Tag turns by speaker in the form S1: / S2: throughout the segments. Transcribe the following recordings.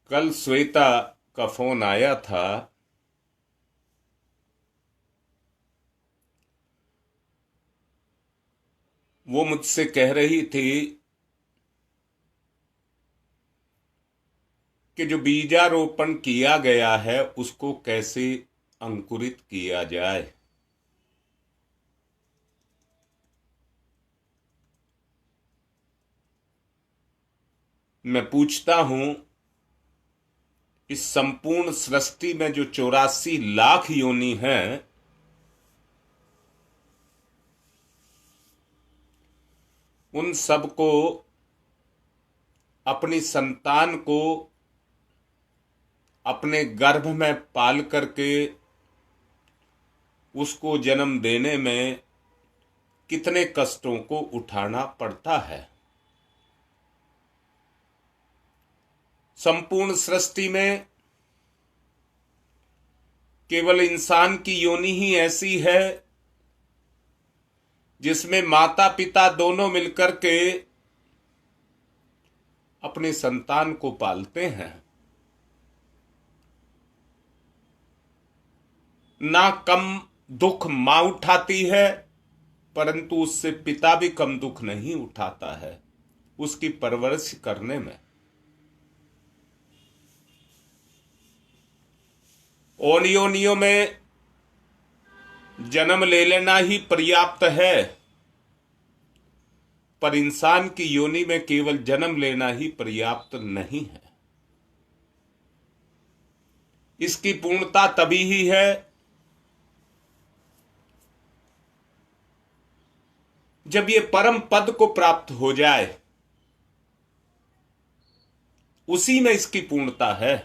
S1: कल श्वेता का फोन आया था। वो मुझसे कह रही थी कि जो बीजारोपण किया गया है उसको कैसे अंकुरित किया जाए। मैं पूछता हूं, इस संपूर्ण सृष्टि में जो 84 लाख योनि हैं, उन सबको अपनी संतान को अपने गर्भ में पाल करके उसको जन्म देने में कितने कष्टों को उठाना पड़ता है। संपूर्ण सृष्टि में केवल इंसान की योनि ही ऐसी है जिसमें माता पिता दोनों मिलकर के अपने संतान को पालते हैं। ना कम दुख मां उठाती है, परंतु उससे पिता भी कम दुख नहीं उठाता है उसकी परवरिश करने में। उन योनियों में जन्म ले लेना ही पर्याप्त है, पर इंसान की योनि में केवल जन्म लेना ही पर्याप्त नहीं है। इसकी पूर्णता तभी ही है जब ये परम पद को प्राप्त हो जाए, उसी में इसकी पूर्णता है।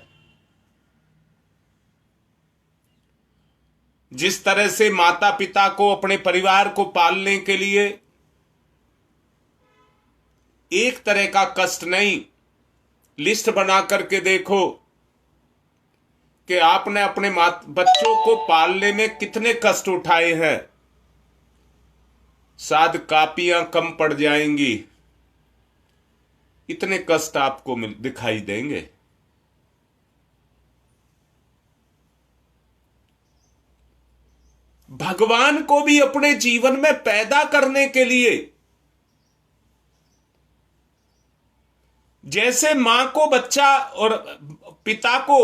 S1: जिस तरह से माता पिता को अपने परिवार को पालने के लिए एक तरह का कष्ट नहीं, लिस्ट बना करके देखो कि आपने अपने बच्चों को पालने में कितने कष्ट उठाए हैं, शायद कापियां कम पड़ जाएंगी, इतने कष्ट आपको दिखाई देंगे। भगवान को भी अपने जीवन में पैदा करने के लिए जैसे मां को बच्चा और पिता को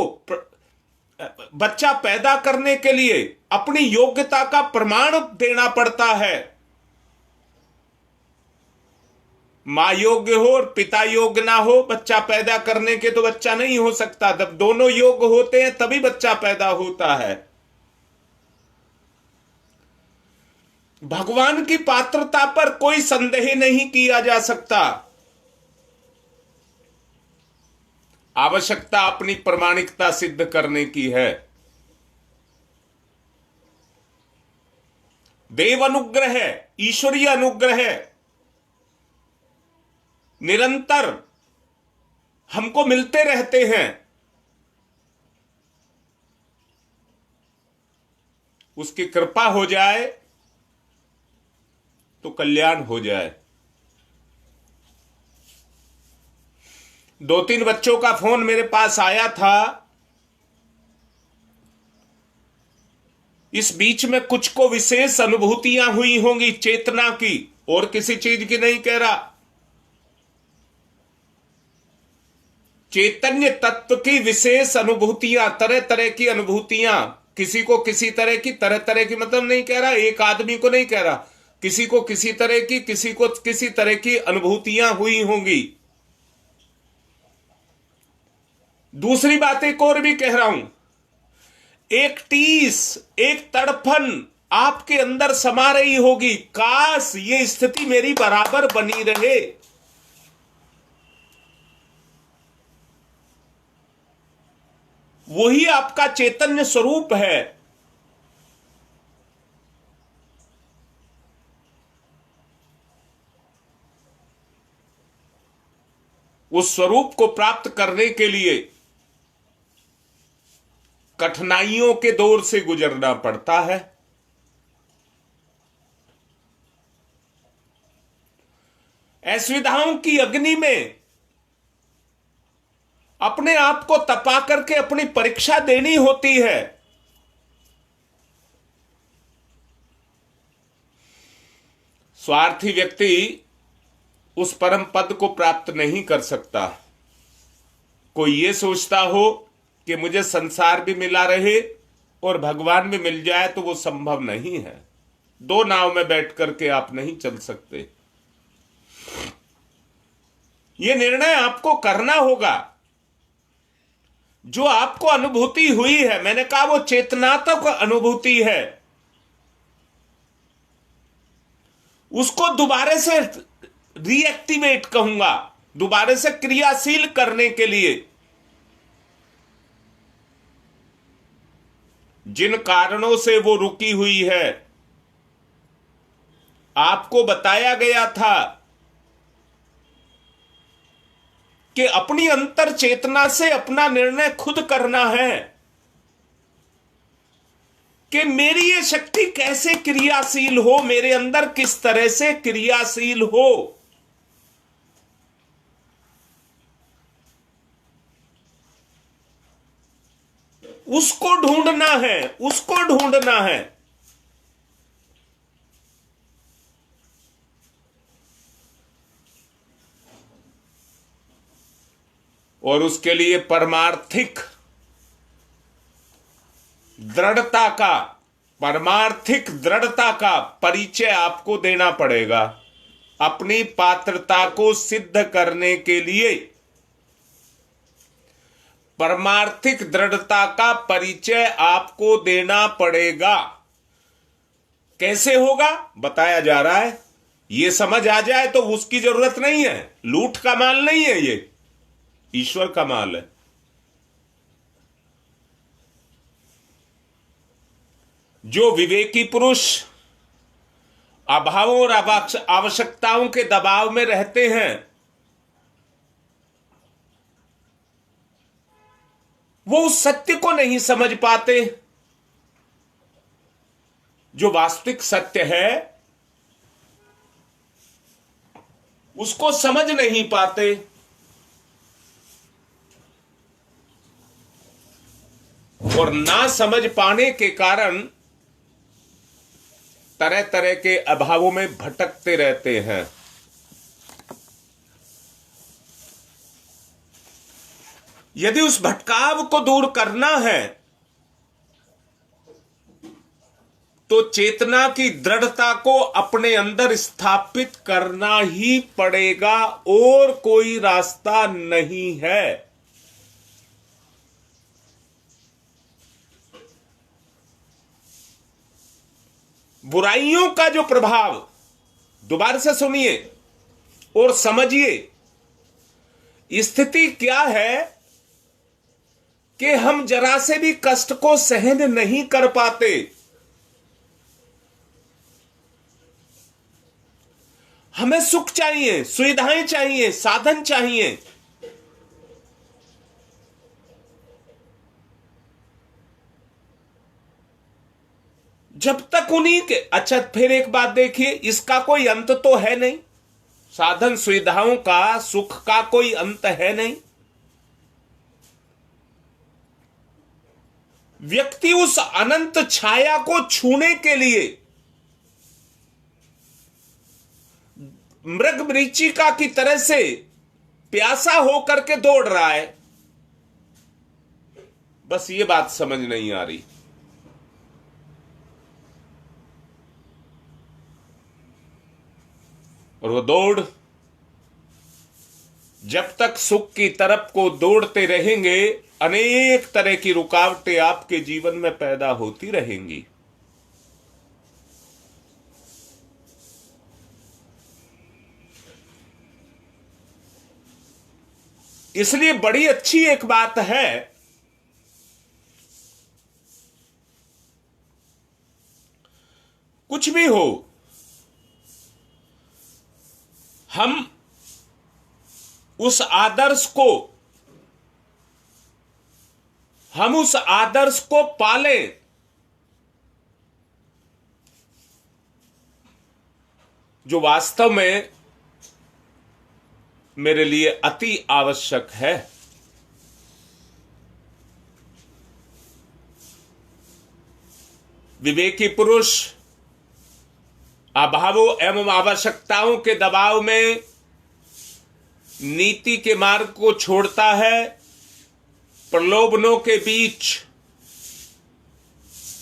S1: बच्चा पैदा करने के लिए अपनी योग्यता का प्रमाण देना पड़ता है। मां योग्य हो और पिता योग्य ना हो बच्चा पैदा करने के, तो बच्चा नहीं हो सकता। जब दोनों योग्य होते हैं तभी बच्चा पैदा होता है। भगवान की पात्रता पर कोई संदेह नहीं किया जा सकता। आवश्यकता अपनी प्रामाणिकता सिद्ध करने की है। देव अनुग्रह है, ईश्वरीय अनुग्रह है, निरंतर हमको मिलते रहते हैं। उसकी कृपा हो जाए तो कल्याण हो जाए। 2-3 बच्चों का फोन मेरे पास आया था। इस बीच में कुछ को विशेष अनुभूतियां हुई होंगी चेतना की, और किसी चीज की नहीं कह रहा। चैतन्य तत्व की विशेष अनुभूतियां, तरह तरह की अनुभूतियां, किसी को किसी तरह की, तरह तरह की मतलब नहीं कह रहा, एक आदमी को नहीं कह रहा, किसी को किसी तरह की, किसी को किसी तरह की अनुभूतियां हुई होंगी। दूसरी बात एक और भी कह रहा हूं, एक टीस, एक तड़फन आपके अंदर समा रही होगी, काश ये स्थिति मेरी बराबर बनी रहे। वही आपका चैतन्य स्वरूप है। उस स्वरूप को प्राप्त करने के लिए कठिनाइयों के दौर से गुजरना पड़ता है। असुविधाओं की अग्नि में अपने आप को तपा करके अपनी परीक्षा देनी होती है। स्वार्थी व्यक्ति उस परम पद को प्राप्त नहीं कर सकता। कोई ये सोचता हो कि मुझे संसार भी मिला रहे और भगवान भी मिल जाए, तो वो संभव नहीं है। दो नाव में बैठ करके आप नहीं चल सकते। ये निर्णय आपको करना होगा। जो आपको अनुभूति हुई है, मैंने कहा वो चेतनात्मक अनुभूति है, उसको दोबारा से रीएक्टिवेट कहूंगा, दोबारा से क्रियाशील करने के लिए। जिन कारणों से वो रुकी हुई है, आपको बताया गया था कि अपनी अंतर चेतना से अपना निर्णय खुद करना है कि मेरी ये शक्ति कैसे क्रियाशील हो, मेरे अंदर किस तरह से क्रियाशील हो। उसको ढूंढना है, उसको ढूंढना है। और उसके लिए परमार्थिक दृढ़ता का परिचय आपको देना पड़ेगा। अपनी पात्रता को सिद्ध करने के लिए परमार्थिक दृढ़ता का परिचय आपको देना पड़ेगा। कैसे होगा बताया जा रहा है। ये समझ आ जाए तो उसकी जरूरत नहीं है। लूट का माल नहीं है, ये ईश्वर का माल है। जो विवेकी पुरुष अभावों और आवश्यकताओं के दबाव में रहते हैं, वो उस सत्य को नहीं समझ पाते। जो वास्तविक सत्य है उसको समझ नहीं पाते। और ना समझ पाने के कारण तरह तरह के अभावों में भटकते रहते हैं। यदि उस भटकाव को दूर करना है तो चेतना की दृढ़ता को अपने अंदर स्थापित करना ही पड़ेगा, और कोई रास्ता नहीं है। बुराइयों का जो प्रभाव, दोबारा से सुनिए और समझिए, स्थिति क्या है कि हम जरा से भी कष्ट को सहन नहीं कर पाते। हमें सुख चाहिए, सुविधाएं चाहिए, साधन चाहिए। जब तक उन्हीं के, अच्छा फिर एक बात देखिए, इसका कोई अंत तो है नहीं। साधन सुविधाओं का, सुख का कोई अंत है नहीं। व्यक्ति उस अनंत छाया को छूने के लिए मृग मरीचिका की तरह से प्यासा होकर के दौड़ रहा है। बस ये बात समझ नहीं आ रही। और वो दौड़, जब तक सुख की तरफ को दौड़ते रहेंगे, अनेक तरह की रुकावटें आपके जीवन में पैदा होती रहेंगी। इसलिए बड़ी अच्छी एक बात है, कुछ भी हो, हम उस आदर्श को पालें जो वास्तव में मेरे लिए अति आवश्यक है। विवेकी पुरुष अभावों एवं आवश्यकताओं के दबाव में नीति के मार्ग को छोड़ता है, प्रलोभनों के बीच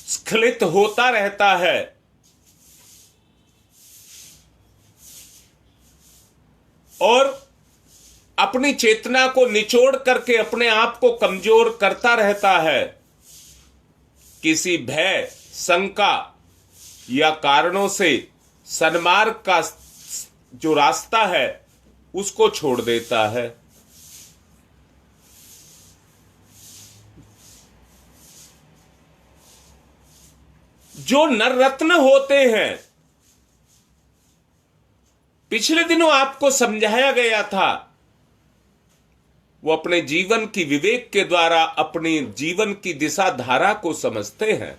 S1: स्खलित होता रहता है, और अपनी चेतना को निचोड़ करके अपने आप को कमजोर करता रहता है। किसी भय, शंका या कारणों से सन्मार्ग का जो रास्ता है उसको छोड़ देता है। जो नर रत्न होते हैं, पिछले दिनों आपको समझाया गया था, वो अपने जीवन की विवेक के द्वारा अपनी जीवन की दिशा धारा को समझते हैं।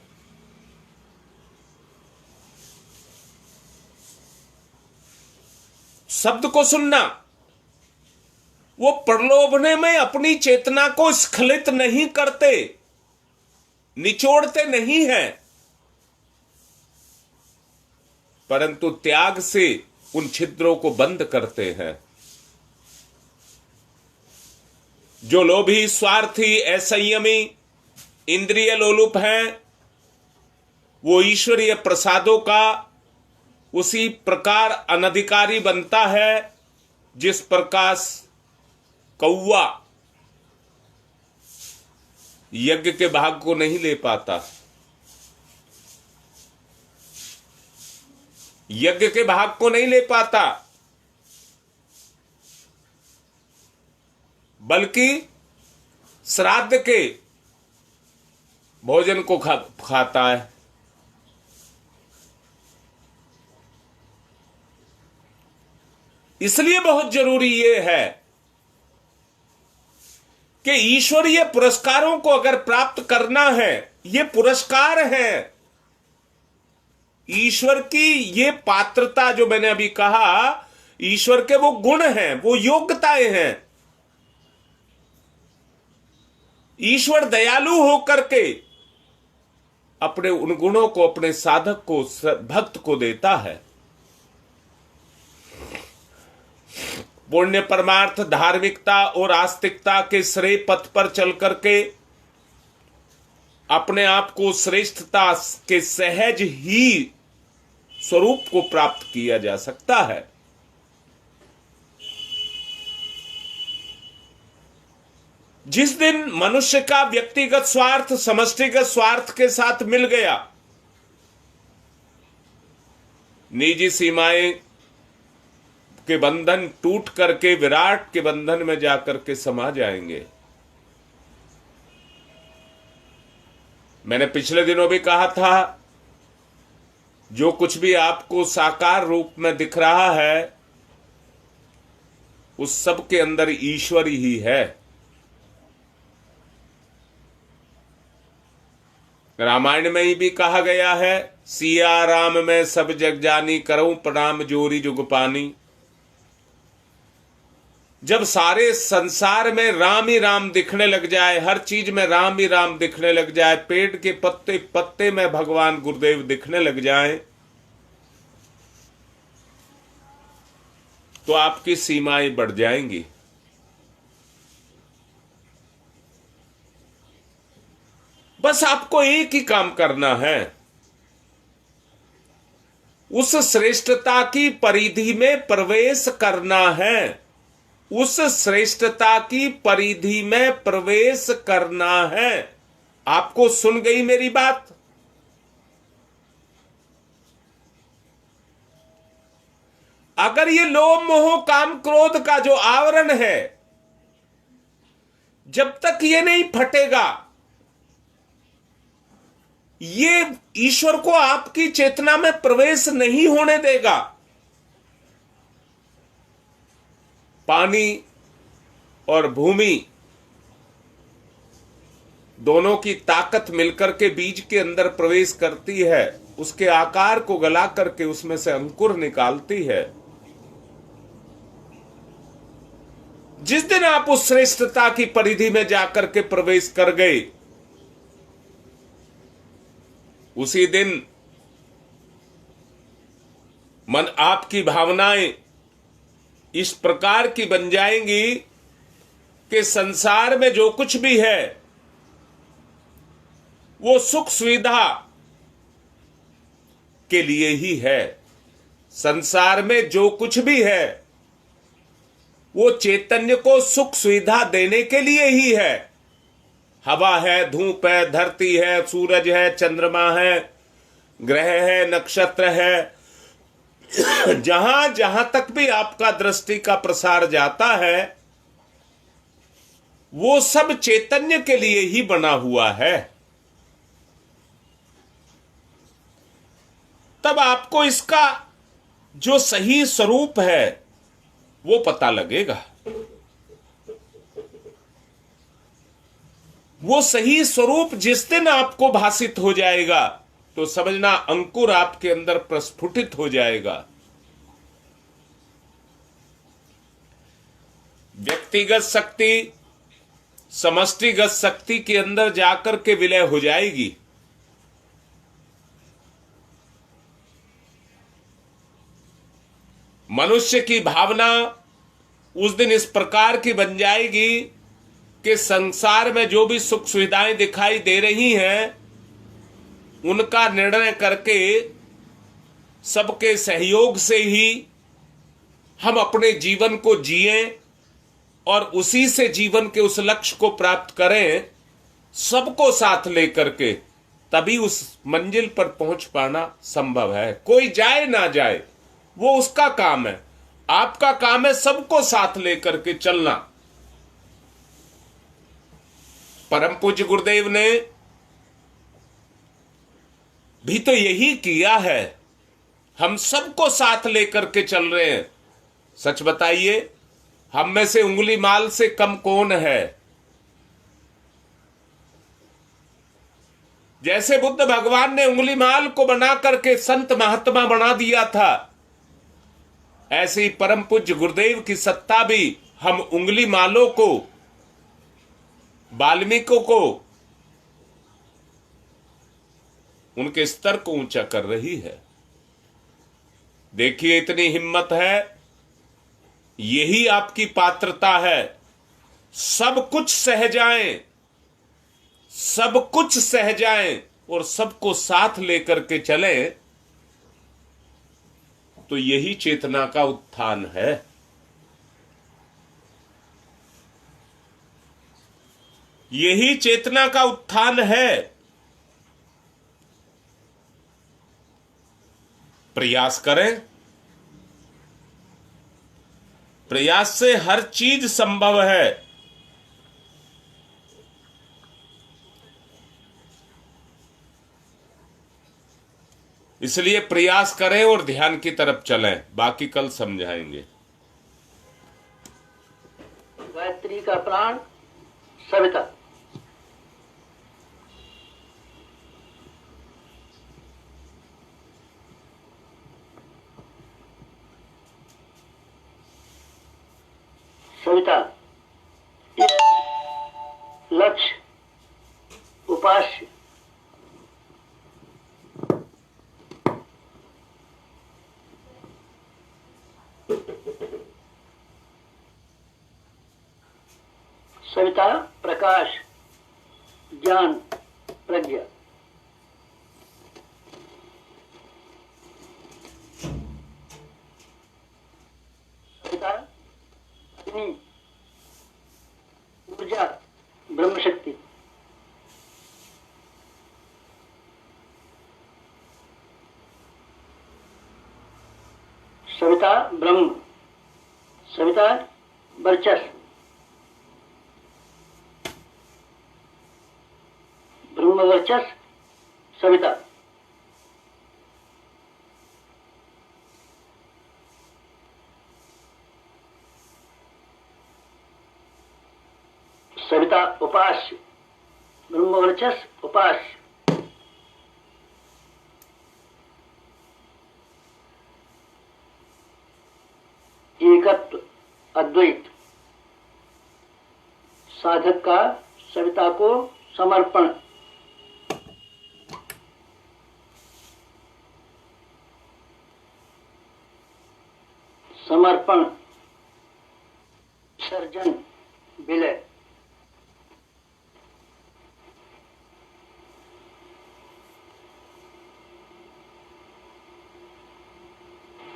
S1: शब्द को सुनना, वो प्रलोभने में अपनी चेतना को स्खलित नहीं करते, निचोड़ते नहीं हैं, परंतु त्याग से उन छिद्रों को बंद करते हैं। जो लोभी, स्वार्थी, असंयमी, इंद्रिय लोलुप हैं, वो ईश्वरीय प्रसादों का उसी प्रकार अनधिकारी बनता है जिस प्रकार कौवा यज्ञ के भाग को नहीं ले पाता। यज्ञ के भाग को नहीं ले पाता, बल्कि श्राद्ध के भोजन को खाता है। इसलिए बहुत जरूरी यह है कि ईश्वरीय पुरस्कारों को अगर प्राप्त करना है, ये पुरस्कार है, ईश्वर की ये पात्रता, जो मैंने अभी कहा, ईश्वर के वो गुण हैं, वो योग्यताएं हैं। ईश्वर दयालु होकर के अपने उन गुणों को अपने साधक को, भक्त को देता है। पुण्य, परमार्थ, धार्मिकता और आस्तिकता के श्रेय पथ पर चल करके अपने आप को श्रेष्ठता के सहज ही स्वरूप को प्राप्त किया जा सकता है। जिस दिन मनुष्य का व्यक्तिगत स्वार्थ समष्टिगत स्वार्थ के साथ मिल गया, निजी सीमाएं के बंधन टूट करके विराट के बंधन में जाकर के समा जाएंगे। मैंने पिछले दिनों भी कहा था, जो कुछ भी आपको साकार रूप में दिख रहा है, उस सब के अंदर ईश्वर ही है। रामायण में ही भी कहा गया है, सिया राम में सब जग जानी, करऊं प्रणाम जोरी जुग पानी। जब सारे संसार में राम ही राम दिखने लग जाए, हर चीज में राम ही राम दिखने लग जाए, पेड़ के पत्ते पत्ते में भगवान गुरुदेव दिखने लग जाए, तो आपकी सीमाएं बढ़ जाएंगी। बस आपको एक ही काम करना है, उस श्रेष्ठता की परिधि में प्रवेश करना है, उस श्रेष्ठता की परिधि में प्रवेश करना है। आपको सुन गई मेरी बात? अगर ये लोभ मोह काम क्रोध का जो आवरण है, जब तक ये नहीं फटेगा, ये ईश्वर को आपकी चेतना में प्रवेश नहीं होने देगा। पानी और भूमि दोनों की ताकत मिलकर के बीज के अंदर प्रवेश करती है, उसके आकार को गला करके उसमें से अंकुर निकालती है। जिस दिन आप उस श्रेष्ठता की परिधि में जाकर के प्रवेश कर गए, उसी दिन मन आपकी भावनाएं इस प्रकार की बन जाएंगी कि संसार में जो कुछ भी है वो सुख सुविधा के लिए ही है। संसार में जो कुछ भी है वो चैतन्य को सुख सुविधा देने के लिए ही है। हवा है, धूप है, धरती है, सूरज है, चंद्रमा है, ग्रह है, नक्षत्र है, जहां जहां तक भी आपका दृष्टि का प्रसार जाता है वो सब चैतन्य के लिए ही बना हुआ है। तब आपको इसका जो सही स्वरूप है वो पता लगेगा। वो सही स्वरूप जिस दिन आपको भासित हो जाएगा तो समझना अंकुर आपके अंदर प्रस्फुटित हो जाएगा। व्यक्तिगत शक्ति समष्टिगत शक्ति के अंदर जाकर के विलय हो जाएगी। मनुष्य की भावना उस दिन इस प्रकार की बन जाएगी कि संसार में जो भी सुख सुविधाएं दिखाई दे रही हैं उनका निर्णय करके सबके सहयोग से ही हम अपने जीवन को जिएं और उसी से जीवन के उस लक्ष्य को प्राप्त करें, सबको साथ लेकर के, तभी उस मंजिल पर पहुंच पाना संभव है। कोई जाए ना जाए वो उसका काम है, आपका काम है सबको साथ लेकर के चलना। परम पूज्य गुरुदेव ने भी तो यही किया है, हम सबको साथ लेकर के चल रहे हैं। सच बताइए, हम में से उंगली माल से कम कौन है? जैसे बुद्ध भगवान ने उंगली माल को बना करके संत महात्मा बना दिया था, ऐसे ही परम पूज्य गुरुदेव की सत्ता भी हम उंगली मालों को, वाल्मीकियों को, उनके स्तर को ऊंचा कर रही है। देखिए, इतनी हिम्मत है, यही आपकी पात्रता है। सब कुछ सह जाएं, सब कुछ सह जाएं और सबको साथ लेकर के चलें, तो यही चेतना का उत्थान है। यही चेतना का उत्थान है। प्रयास करें, प्रयास से हर चीज संभव है। इसलिए प्रयास करें और ध्यान की तरफ चलें, बाकी कल समझाएंगे।
S2: गायत्री का प्राण सविता। सविता लक्ष्य, उपास्य, सविता प्रकाश, ज्ञान, प्रज्ञा। सविता अग्नि, ऊर्जा, ब्रह्म शक्ति। सविता ब्रह्म, सविता वर्चस्व, ब्रह्म वर्चस्व, सविता। सविता उपास्य, ब्रह्म वर्चस्व, उपास्य। एकत्व, अद्वैत। साधक का सविता को समर्पण। समर्पण, सर्जन, विलय।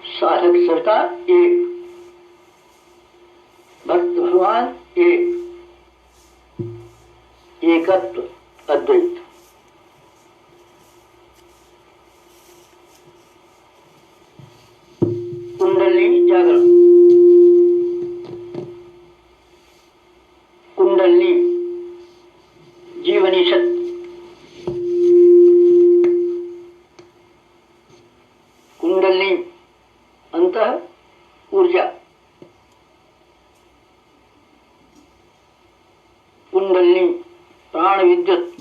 S2: साधक सविता एक, भक्त भगवान एक, एकत्व अद्वैत। कुंडली जागरण। कुंडली जीवनी शक्ति। कुंडली अंतः ऊर्जा। कुंडली प्राण विद्युत।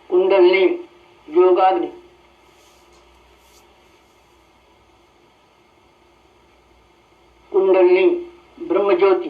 S2: कुंडली योगाग्नि। कुंडली ब्रह्म ज्योति।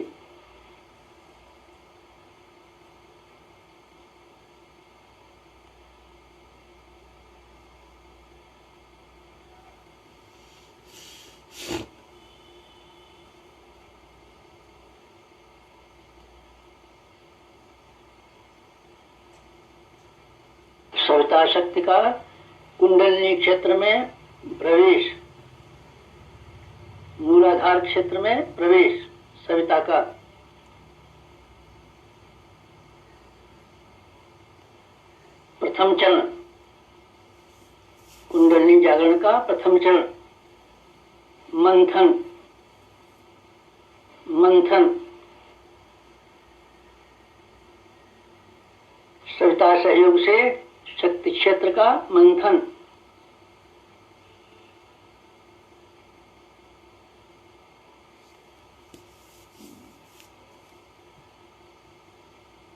S2: सविता शक्ति का कुंडलिनी क्षेत्र में प्रवेश, मूलाधार क्षेत्र में प्रवेश सविता का। प्रथम चरण, कुंडलिनी जागरण का प्रथम चरण, मंथन। मंथन सविता सहयोग से शक्ति क्षेत्र का मंथन।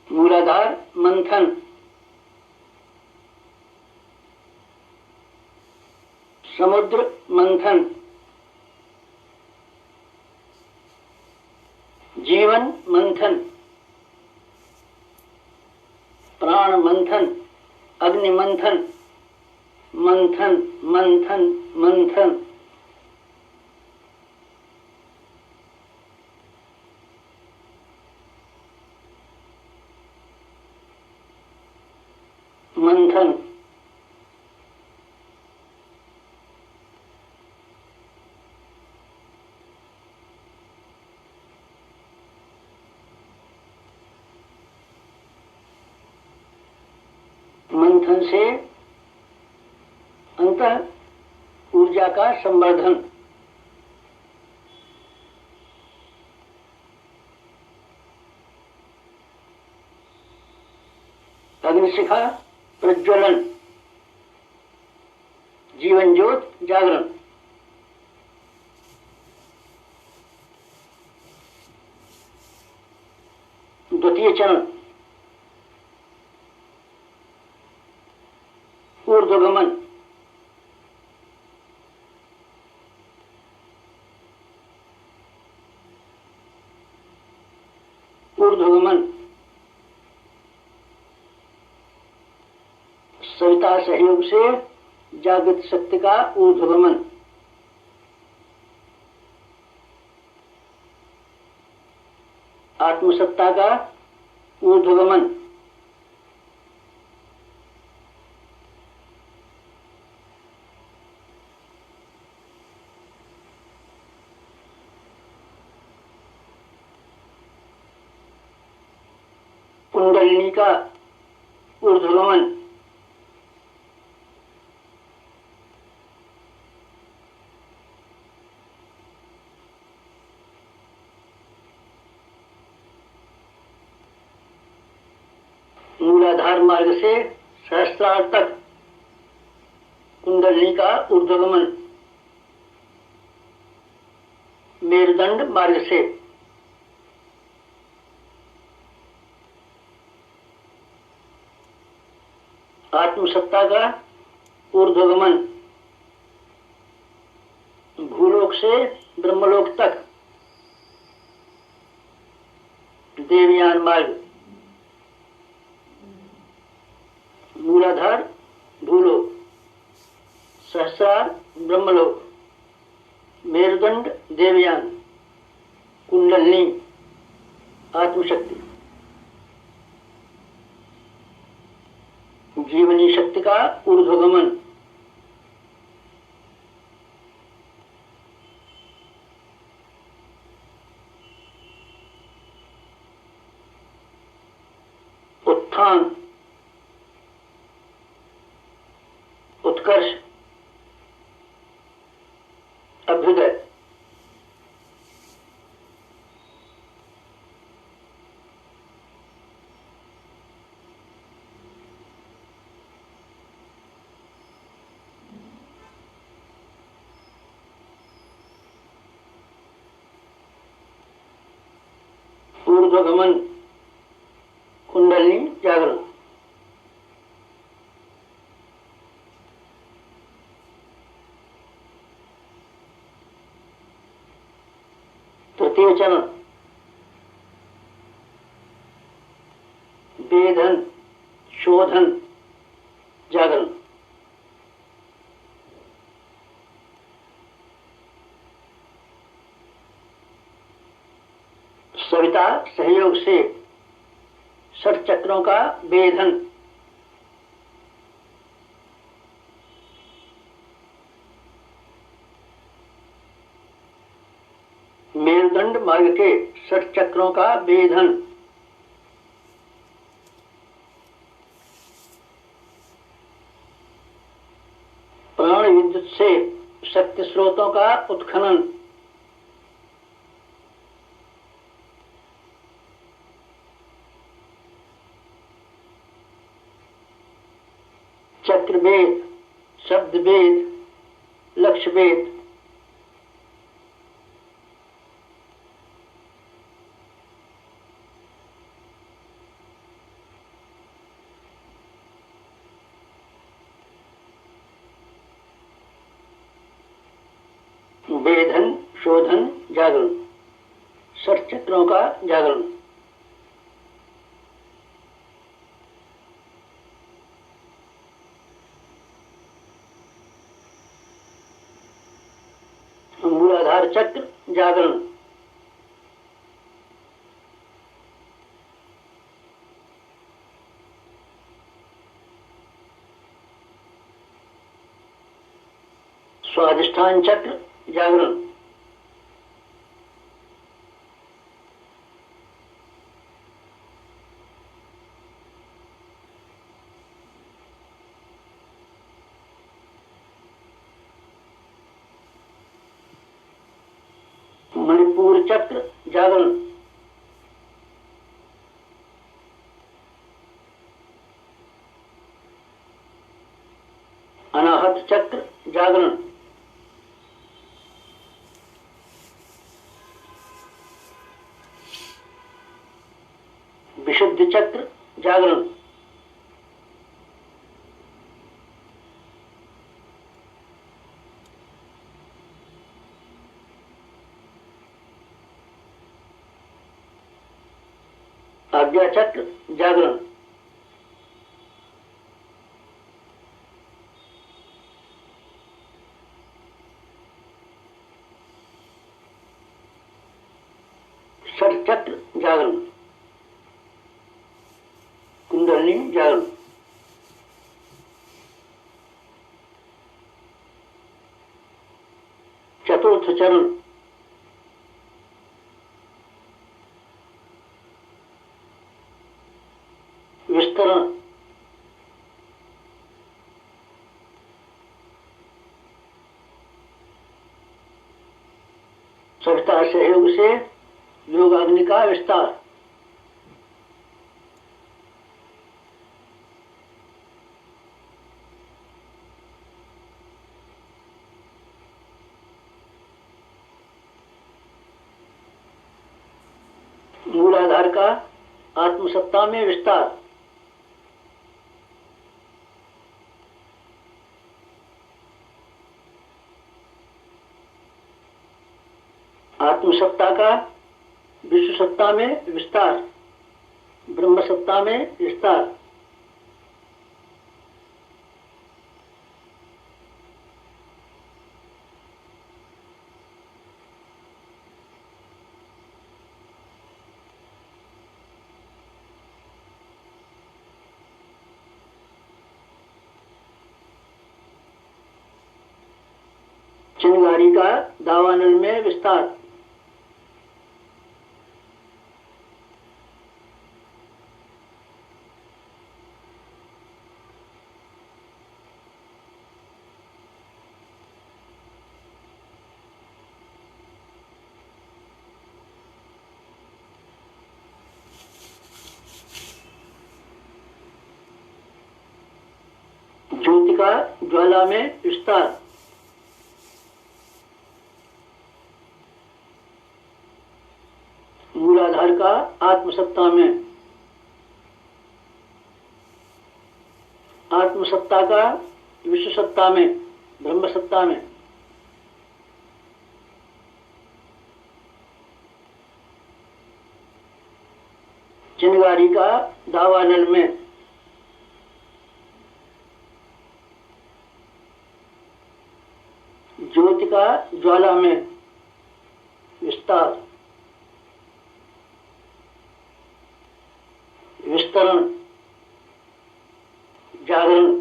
S2: मूलाधार मंथन। समुद्र मंथन। जीवन मंथन। प्राण मंथन। अग्नि मंथन। मंथन मंथन मंथन। मंथन। मंथन से अंतः ऊर्जा का संवर्धन। अग्निशिखा प्रज्वलन। जीवन ज्योत जागरण। द्वितीय चरण, ऊर्ध्वगमन। ऊर्ध्वगमन सविता सहयोग से जागृत शक्ति का ऊर्ध्वगमन। आत्मसत्ता का ऊर्ध्वगमन। कुंडलिनी का ऊर्ध्वगमन। मूलाधार मार्ग से सहस्त्रार तक कुंडलिनी का ऊर्ध्वगमन। मेरुदंड मार्ग से आत्मसत्ता का ऊर्ध्वगमन। भूलोक से ब्रह्मलोक तक देवयान मार्ग। मूलाधार भूलोक, सहस्रार ब्रह्मलोक, मेरुदंड देवयान, कुंडलिनी आत्मशक्ति, जीवनी शक्ति का ऊर्ध्वगमन, उत्थान, उत्कर्ष, अभ्युदय, ऊर्ध्वगमन, कुंडलिनी जागरण, तृतीय चरण वेधन, शोधन, जागरण, सविता सहयोग से षट चक्रों का वेधन, मेरुदंड मार्ग के षट चक्रों का वेधन, प्राण विद्युत से शक्ति स्रोतों का उत्खनन, चक्रवेद, शब्दवेद, लक्ष्यवेद, वेधन, शोधन, जागरण, षट चक्रों का जागरण, मूलाधार चक्र जागरण, स्वाधिष्ठान चक्र जागरण, मणिपुर चक्र जागरण, अनाहत चक्र जागरण, विशुद्ध चक्र जागरण, आज्ञा चक्र जागरण, षट चक्र जागरण, कुंडलिनी जागरण, चतुर्थ चरण विस्तरण, सविता सहयोग से योगाग्नि का विस्तार, मूलाधार का आत्मसत्ता में विस्तार, आत्मसत्ता का विश्व सत्ता में विस्तार, ब्रह्म सत्ता में विस्तार, चिंगारी का दावानल में विस्तार। ज्योति का ज्वाला में विस्तार। मूलाधार का आत्मसत्ता में, आत्मसत्ता का विश्व सत्ता में, ब्रह्म सत्ता में। चिंगारी का दावानल में, ज्योति का ज्वाला में विस्तार, विस्तरण, जागरण,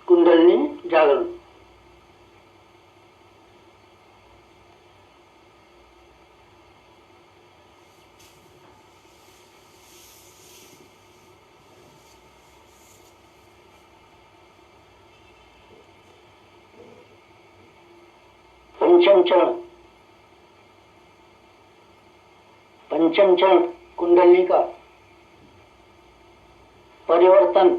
S2: कुंडलिनी जागरण। पंचम चरण, पंचम चरण कुंडलिनी का परिवर्तन।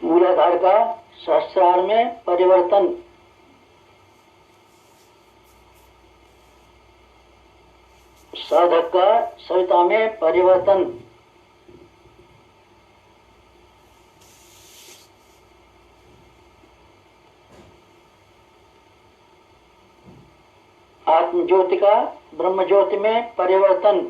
S2: मूलाधार का सहस्रार में परिवर्तन। साधक का सविता में परिवर्तन। आत्म ज्योति का ब्रह्म ज्योति में परिवर्तन।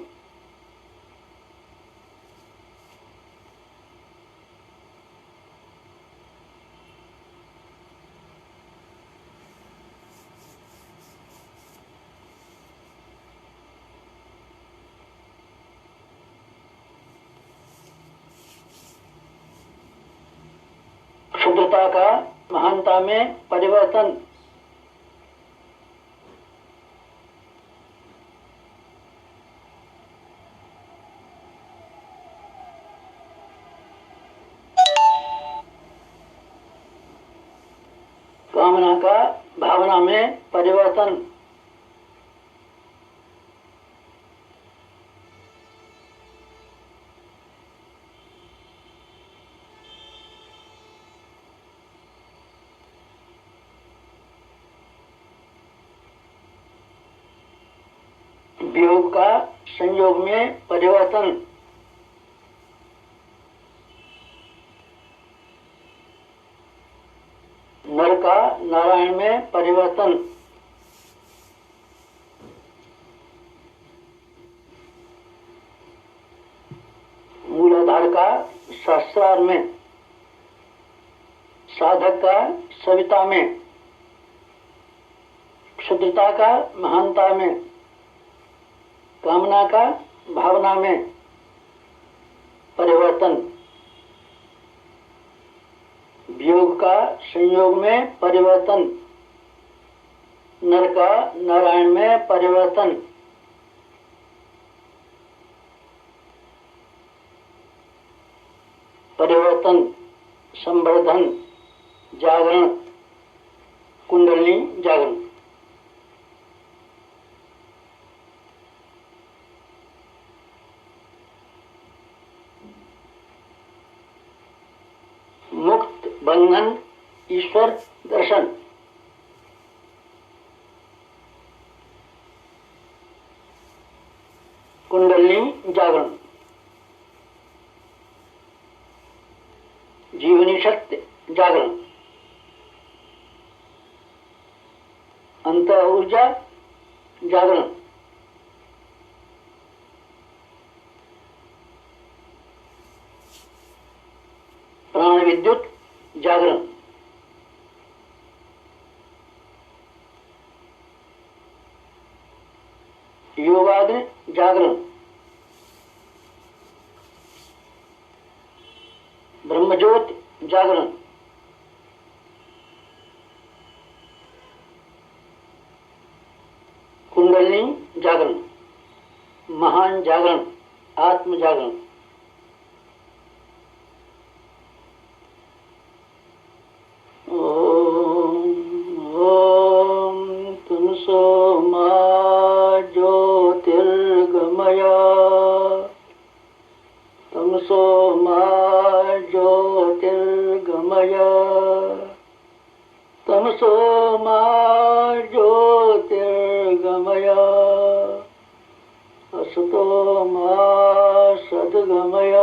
S2: शुद्धता का महानता में परिवर्तन। कामना का भावना में परिवर्तन। वियोग का संयोग में परिवर्तन। नर का नारायण में परिवर्तन। मूलाधार का सहस्रार में, साधक का सविता में, शुद्धता का महानता में, कामना का भावना में परिवर्तन। वियोग का संयोग में परिवर्तन। नर का नारायण में परिवर्तन। परिवर्तन, संवर्धन, जागरण, कुंडलिनी जागरण। मुक्त बंधन ईश्वर दर्शन। कुंडलिनी जागरण। जीवनी शक्ति जागरण। अंत ऊर्जा जागरण। प्राण विद्युत जागरण। योगाग्नि जागरण, ब्रह्मज्योति जागरण, कुंडलिनी जागरण, महान जागरण, आत्म जागरण। ओम तुमसो मा ज्योतिर्गमय, तमसो मा ज्योतिर्गमय, तमसो मा ज्योतिर्गमय, असतो मा सद्गमय,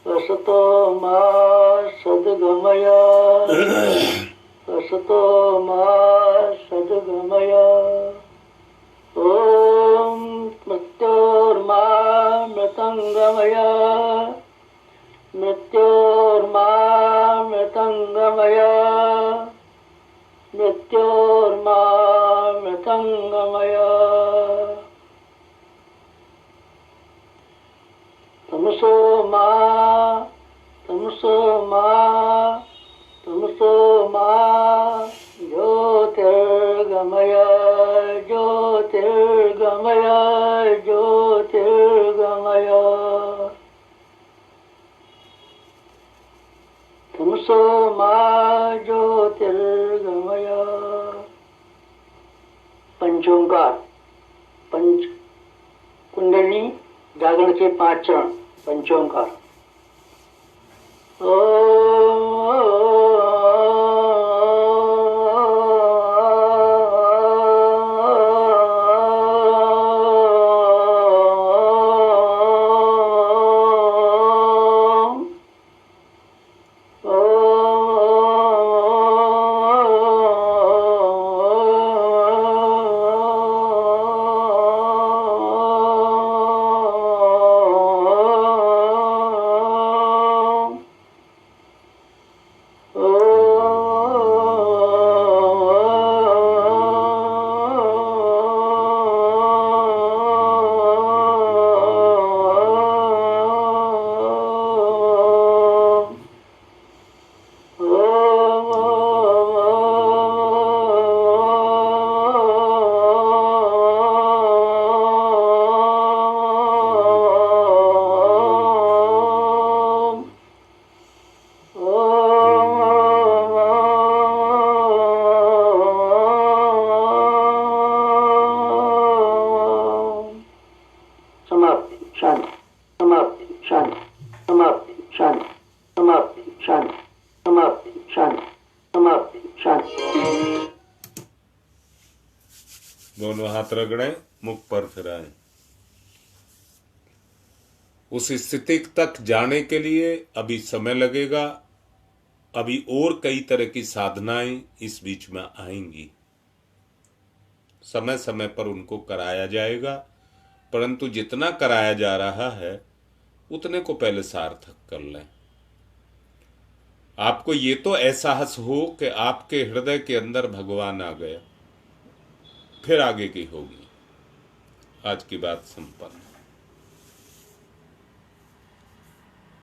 S2: असतो मा सद्गमय, असतो मा सद्गमय। ओम मृत्योर्मा मृतंगमय, मृत्योर्मा मृतंगमय, मृत्योर्मा मृतंगमय। तमसो मा, तमसो मा, तमसो मा ज्योतिर्गमय, ज्योतिर्गमय, ज्योतिर्गमय। तमसो मा ज्योतिर्गमय। पंचोंकार, पंच कुंडलिनी जागरण के 5 चरण। पंचोंकार।
S1: दोनों हाथ रगड़ें, मुख पर फिराएं। उस स्थिति तक जाने के लिए अभी समय लगेगा। अभी और कई तरह की साधनाएं इस बीच में आएंगी। समय समय पर उनको कराया जाएगा, परंतु जितना कराया जा रहा है उतने को पहले सार्थक कर लें। आपको ये तो एहसास हो कि आपके हृदय के अंदर भगवान आ गया, फिर आगे की होगी। आज की बात संपन्न।